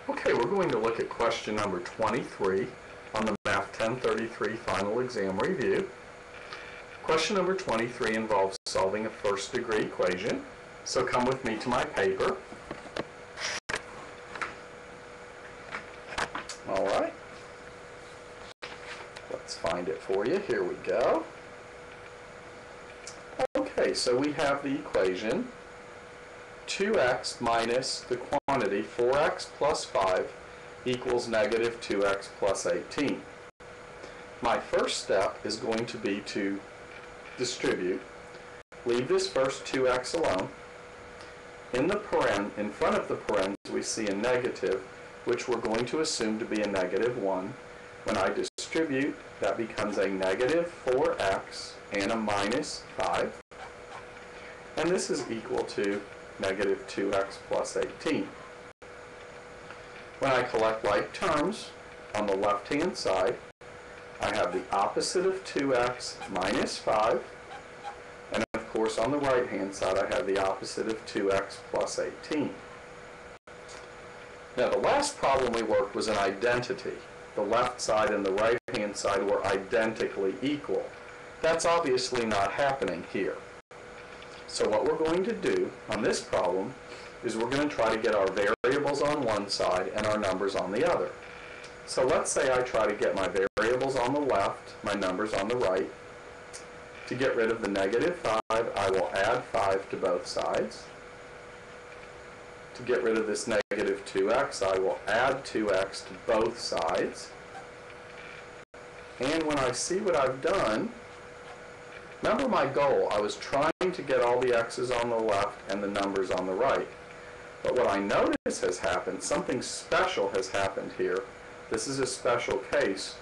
Okay, we're going to look at question number 23 on the Math 1033 Final Exam Review. Question number 23 involves solving a first-degree equation. So come with me to my paper. All right. Let's find it for you. Here we go. Okay, so we have the equation 2x minus the quantity 4x plus 5 equals negative 2x plus 18. My first step is going to be to distribute. Leave this first 2x alone. In front of the parens, we see a negative, which we're going to assume to be a negative 1. When I distribute, that becomes a negative 4x and a minus 5. And this is equal to negative 2x plus 18. When I collect like terms, on the left-hand side, I have the opposite of 2x minus 5. And of course, on the right-hand side, I have the opposite of 2x plus 18. Now, the last problem we worked was an identity. The left side and the right-hand side were identically equal. That's obviously not happening here. So what we're going to do on this problem is we're going to try to get our variables on one side and our numbers on the other. So let's say I try to get my variables on the left, my numbers on the right. To get rid of the negative 5, I will add 5 to both sides. To get rid of this negative 2x, I will add 2x to both sides. And when I see what I've done, remember my goal, I was trying to get all the x's on the left and the numbers on the right. But what I notice has happened, something special has happened here. This is a special case.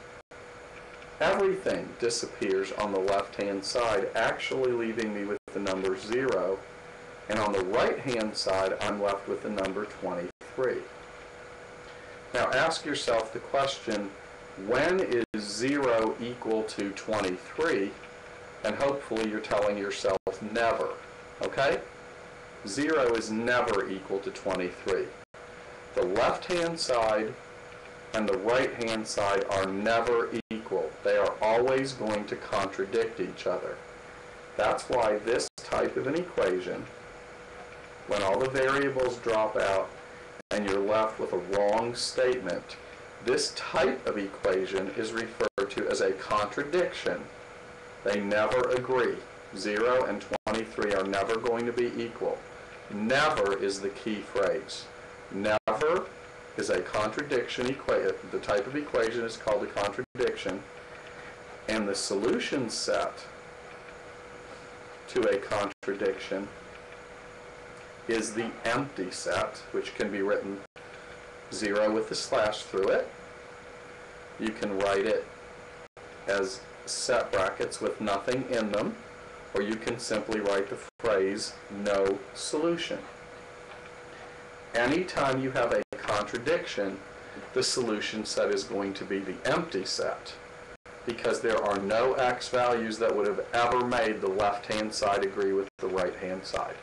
Everything disappears on the left-hand side, actually leaving me with the number 0. And on the right-hand side, I'm left with the number 23. Now ask yourself the question, when is 0 equal to 23? And hopefully you're telling yourself never, okay? 0 is never equal to 23. The left-hand side and the right-hand side are never equal. They are always going to contradict each other. That's why this type of an equation, when all the variables drop out and you're left with a wrong statement, this type of equation is referred to as a contradiction. They never agree. 0 and 23 are never going to be equal. Never is the key phrase. Never is a contradiction equation. The type of equation is called a contradiction. And the solution set to a contradiction is the empty set, which can be written 0 with the slash through it. You can write it as set brackets with nothing in them, or you can simply write the phrase no solution. Anytime you have a contradiction, the solution set is going to be the empty set, because there are no x values that would have ever made the left-hand side agree with the right-hand side.